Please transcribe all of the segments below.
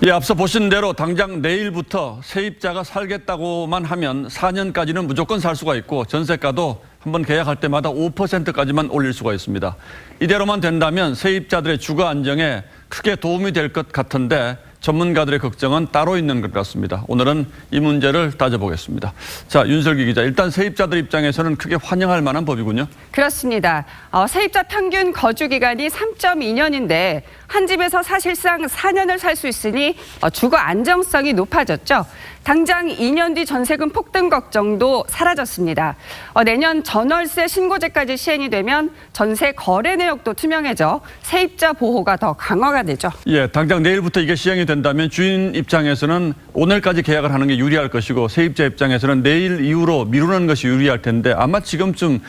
예, 앞서 보신 대로 당장 내일부터 세입자가 살겠다고만 하면 4년까지는 무조건 살 수가 있고 전세가도 한번 계약할 때마다 5%까지만 올릴 수가 있습니다. 이대로만 된다면 세입자들의 주거 안정에 크게 도움이 될 것 같은데 전문가들의 걱정은 따로 있는 것 같습니다. 오늘은 이 문제를 따져보겠습니다. 자, 윤설기 기자, 일단 세입자들 입장에서는 크게 환영할 만한 법이군요. 그렇습니다. 세입자 평균 거주 기간이 3.2년인데 한 집에서 사실상 4년을 살 수 있으니 주거 안정성이 높아졌죠. 당장 2년 뒤 전세금 폭등 걱정도 사라졌습니다. 내년 전월세 신고제까지 시행이 되면 전세 거래 내역도 투명해져 세입자 보호가 더 강화가 되죠. 예, 당장 내일부터 이게 시행이 된다면 주인 입장에서는 오늘까지 계약을 하는 게 유리할 것이고 세입자 입장에서는 내일 이후로 미루는 것이 유리할 텐데 아마 지금쯤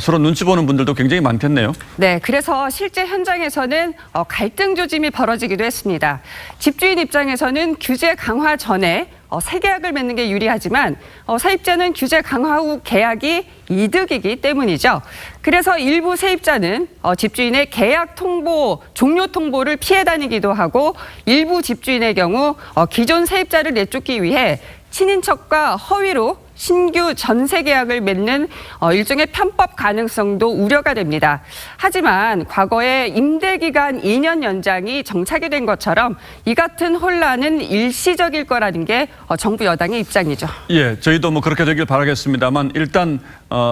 서로 눈치 보는 분들도 굉장히 많겠네요. 네, 그래서 실제 현장에서는 갈등 조짐이 벌어지기도 했습니다. 집주인 입장에서는 규제 강화 전에 새 계약을 맺는 게 유리하지만 세입자는 규제 강화 후 계약이 이득이기 때문이죠. 그래서 일부 세입자는 집주인의 계약 통보, 종료 통보를 피해 다니기도 하고 일부 집주인의 경우 기존 세입자를 내쫓기 위해 친인척과 허위로 신규 전세 계약을 맺는 일종의 편법 가능성도 우려가 됩니다. 하지만 과거에 임대기간 2년 연장이 정착이 된 것처럼 이 같은 혼란은 일시적일 거라는 게 정부 여당의 입장이죠. 예, 저희도 뭐 그렇게 되길 바라겠습니다만 일단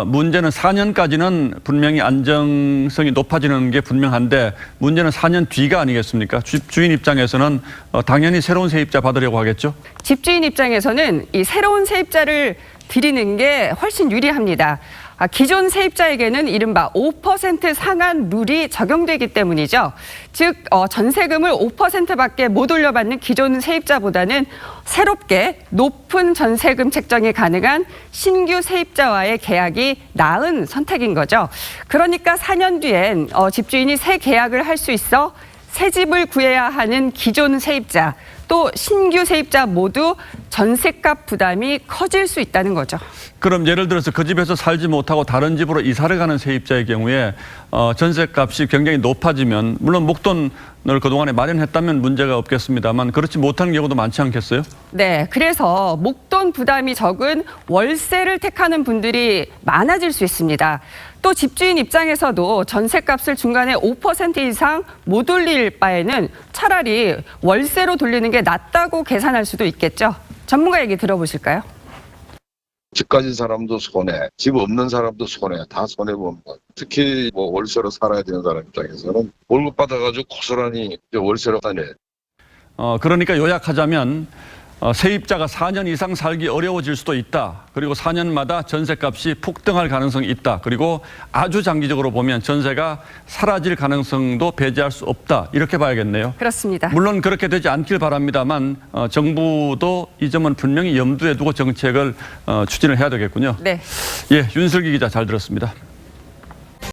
문제는 4년까지는 분명히 안정성이 높아지는 게 분명한데 문제는 4년 뒤가 아니겠습니까? 주인 입장에서는 당연히 새로운 세입자 받으려고 하겠죠? 집주인 입장에서는 이 새로운 세입자를 드리는 게 훨씬 유리합니다. 기존 세입자에게는 이른바 5% 상한 룰이 적용되기 때문이죠. 즉 전세금을 5%밖에 못 올려받는 기존 세입자보다는 새롭게 높은 전세금 책정이 가능한 신규 세입자와의 계약이 나은 선택인 거죠. 그러니까 4년 뒤엔 집주인이 새 계약을 할 수 있어 새 집을 구해야 하는 기존 세입자 또 신규 세입자 모두 전셋값 부담이 커질 수 있다는 거죠. 그럼 예를 들어서 그 집에서 살지 못하고 다른 집으로 이사를 가는 세입자의 경우에 전셋값이 굉장히 높아지면 물론 목돈을 그동안에 마련했다면 문제가 없겠습니다만 그렇지 못한 경우도 많지 않겠어요? 네, 그래서 목돈 부담이 적은 월세를 택하는 분들이 많아질 수 있습니다. 또 집주인 입장에서도 전셋값을 중간에 5% 이상 못 올릴 바에는 차라리 월세로 돌리는 게 낫다고 계산할 수도 있겠죠. 전문가 얘기 들어보실까요? 집 가진 사람도 손해, 집 없는 사람도 손해, 다 손해봅니다. 특히 뭐 월세로 살아야 되는 사람 입장에서는 월급 받아가지고 고스란히 월세로 사네. 그러니까 요약하자면 세입자가 4년 이상 살기 어려워질 수도 있다. 그리고 4년마다 전세값이 폭등할 가능성이 있다. 그리고 아주 장기적으로 보면 전세가 사라질 가능성도 배제할 수 없다. 이렇게 봐야겠네요. 그렇습니다. 물론 그렇게 되지 않길 바랍니다만 정부도 이 점은 분명히 염두에 두고 정책을 추진을 해야 되겠군요. 네. 예, 윤슬기 기자 잘 들었습니다.